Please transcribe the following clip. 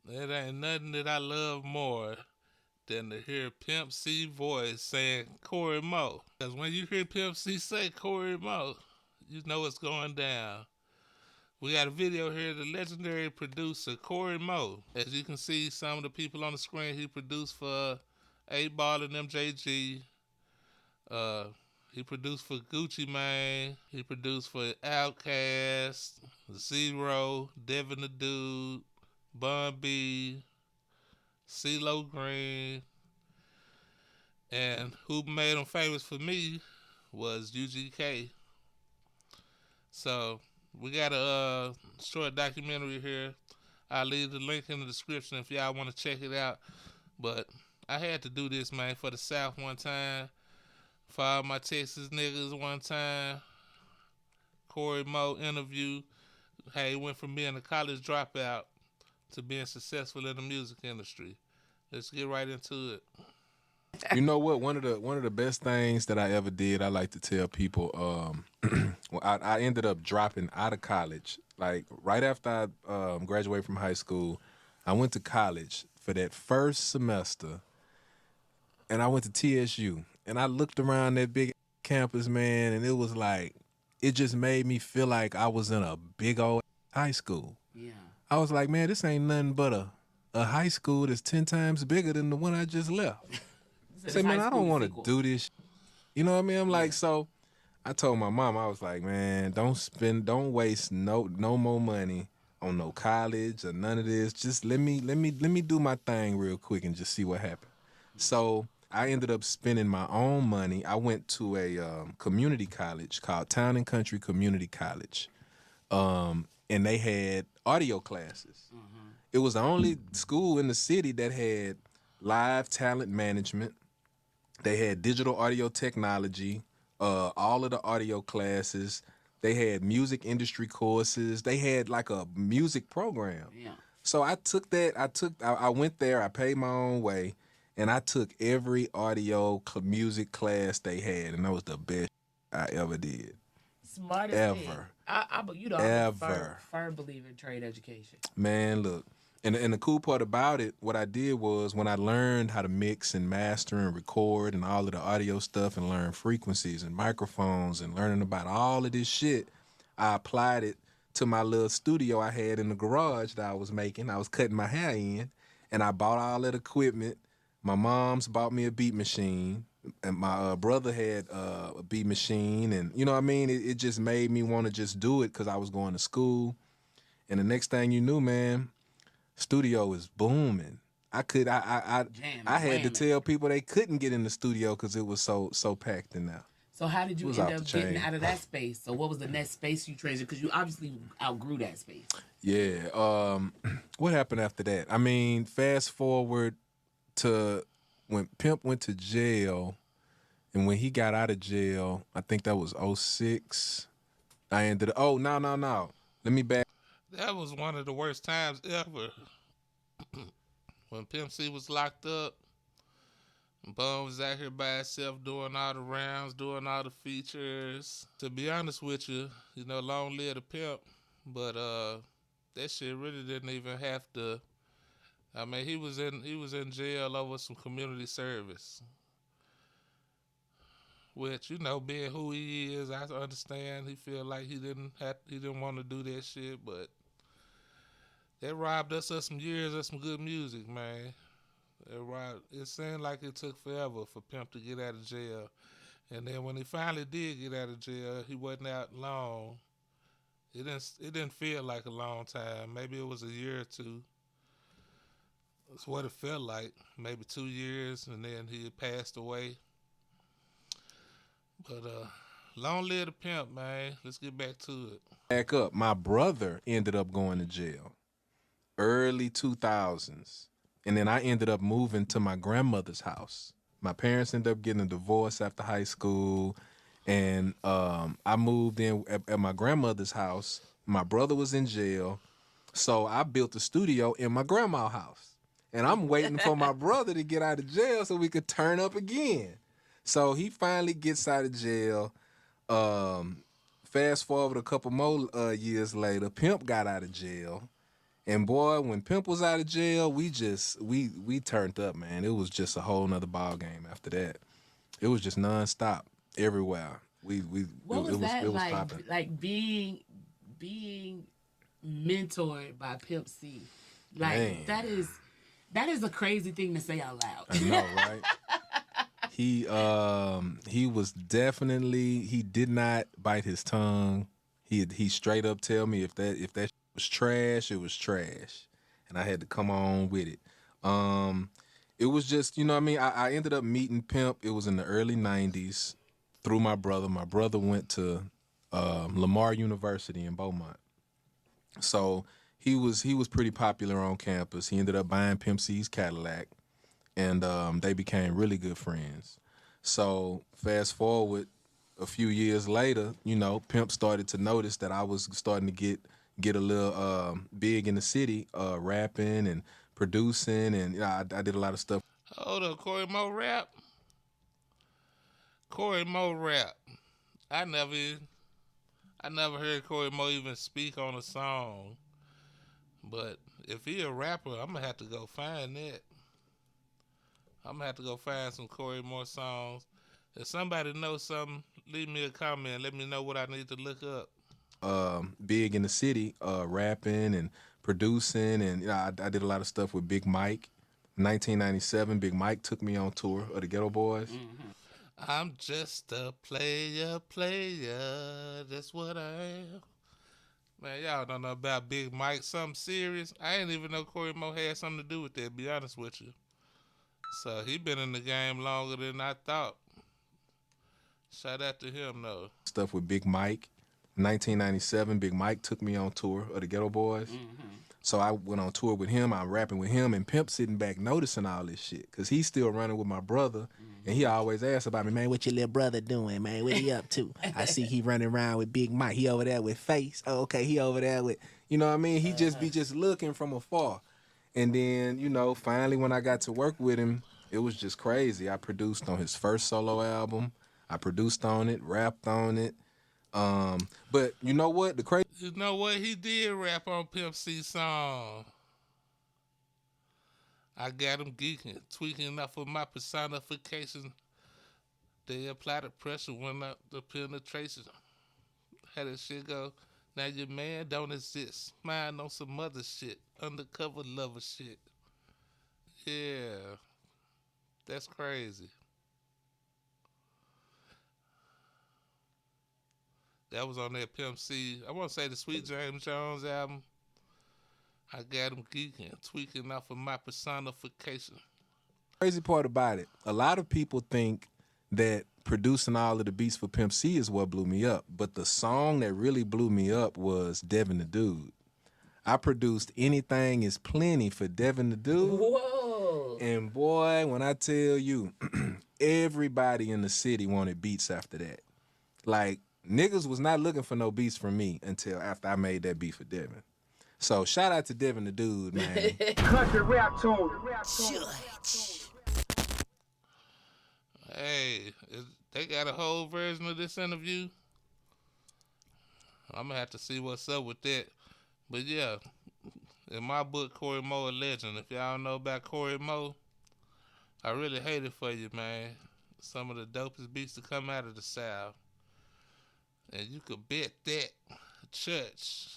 It ain't nothing that I love more than to hear Pimp C voice saying Cory Mo. Because when you hear Pimp C say Cory Mo, you know it's going down. We got a video here of the legendary producer Cory Mo. As you can see, some of the people on the screen he produced for 8 Ball and MJG. Uh, he produced for Gucci Mane. He produced for Outkast, Zero, Devin the Dude, Bun B, CeeLo Green, and who made him famous for me was UGK. So we got a short documentary here. I'll leave the link in the description if y'all want to check it out. But I had to do this, man, for the South one time, for all my Texas niggas one time. Cory Mo interview. Hey, he went from being a college dropout to being successful in the music industry. Let's get right into it. You know what? One of the best things that I ever did, I like to tell people. Well, I ended up dropping out of college. Like right after I graduated from high school, I went to college for that first semester, and I went to TSU. And I looked around that big campus, man, and it was like it just made me feel like I was in a big old high school. Yeah. I was like, man, this ain't nothing but a high school that's 10 times bigger than the one I just left. I This said, man, high I school don't the want to sequel. do this. You know what I mean? I'm Yeah. like, so I told my mom, I was like, man, don't waste no more money on no college or none of this. Just let me do my thing real quick and just see what happens. So I ended up spending my own money. I went to a community college called Town and Country Community College, and they had audio classes. It was the only school in the city that had live talent management. They had digital audio technology, all of the audio classes. They had music industry courses. They had like a music program. Yeah. So I took that. I went there. I paid my own way, and I took every music class they had, and that was the best I ever did, Smart as hell. ever, But you know, I'm a ever. firm believer in trade education. Man, look. And the cool part about it, what I did was when I learned how to mix and master and record and all of the audio stuff and learn frequencies and microphones and learning about all of this shit, I applied it to my little studio I had in the garage that I was making. I was cutting my hair in, and I bought all that equipment. My mom's bought me a beat machine, and my brother had a beat machine, and you know what I mean. It just made me want to just do it because I was going to school. And the next thing you knew, man, studio is booming. I could Jam I and had to whamming. tell people they couldn't get in the studio because it was so packed in there. So how did It you was end off the up getting chain. out of that space? So what was the next space you transitioned? Because you obviously outgrew that space. Yeah. What happened after that? I mean, fast forward to when Pimp went to jail, and when he got out of jail, I think that was '06. I ended up. Oh no. Let me back. That was one of the worst times ever. When Pimp C was locked up, Bun was out here by himself doing all the rounds, doing all the features. To be honest with you, long live the pimp. But that shit really didn't even have to. I mean, he was in jail over some community service, which being who he is, I understand. He feel like he didn't want to do that shit, but that robbed us of some years of some good music, man. It seemed like it took forever for Pimp to get out of jail. And then when he finally did get out of jail, he wasn't out long. It didn't feel like a long time. Maybe it was a year or two. That's what it felt like. Maybe 2 years, and then he had passed away. But long live the pimp, man. Let's get back to it. Back up. My brother ended up going to jail early 2000s. And then I ended up moving to my grandmother's house. My parents ended up getting a divorce after high school. And I moved in at my grandmother's house. My brother was in jail. So I built a studio in my grandma's house. And I'm waiting for my brother to get out of jail so we could turn up again. So he finally gets out of jail. Um, Fast forward a couple more years later, Pimp got out of jail. And boy, when Pimp was out of jail, we turned up, man. It was just a whole nother ball game after that. It was just nonstop everywhere. What was It that was like? popping. Like being mentored by Pimp C. Like Man, that is a crazy thing to say out loud. I know, right? He was definitely, he did not bite his tongue. He straight up tell me if that was trash, it was trash, and I had to come on with it. Um, it was just, you know what I mean. I ended up meeting Pimp. It was in the early '90s through my brother. My brother went to Lamar University in Beaumont, so he was pretty popular on campus. He ended up buying Pimp C's Cadillac, and they became really good friends. So fast forward a few years later, Pimp started to notice that I was starting to get a little big in the city, rapping and producing, and I did a lot of stuff. Hold up, Cory Mo rap. Cory Mo rap. I never, I never heard Cory Mo even speak on a song. But if he a rapper, I'm gonna have to go find that. I'm gonna have to go find some Cory Mo songs. If somebody knows something, leave me a comment. Let me know what I need to look up. Big in the city, rapping and producing, and I did a lot of stuff with Big Mike. 1997, Big Mike took me on tour of the Ghetto Boys. I'm just a player. That's what I am. Man, y'all don't know about Big Mike. Something serious. I didn't even know Cory Mo had something to do with that, to be honest with you. So he been in the game longer than I thought. Shout out to him though. Stuff with Big Mike. 1997, Big Mike took me on tour of the Ghetto Boys. So I went on tour with him. I'm rapping with him, and Pimp sitting back noticing all this shit because he's still running with my brother, and he always asks about me, man, what your little brother doing, man? What he up to? I see he running around with Big Mike. He over there with Face. Oh, okay, he over there with, you know what I mean? He just be just looking from afar. And then, finally when I got to work with him, it was just crazy. I produced on his first solo album. I produced on it, rapped on it. But you know what? The crazy You know what? He did rap on Pimp C song. I got him geeking, tweaking off of my personification. They apply the pressure when the penetration. How that shit go? Now your man don't exist. Mine on some other shit. Undercover lover shit. Yeah, that's crazy. That was on that Pimp C. I want to say the Sweet James Jones album. I got him geeking, tweaking off of my personification. part about it, a lot of people think that producing all of the beats for Pimp C is what blew me up. But the song that really blew me up was Devin the Dude. I produced Anything Is Plenty for Devin the Dude. Whoa. And boy, when I tell you, everybody in the city wanted beats after that. Like, niggas was not looking for no beats from me until after I made that beat for Devin. So shout out to Devin the Dude, man. Country rap tune. Hey, they got a whole version of this interview. I'm gonna have to see what's up with that. But yeah, in my book, Cory Mo a legend. If y'all don't know about Cory Mo, I really hate it for you, man. Some of the dopest beats to come out of the South. And you could bet that church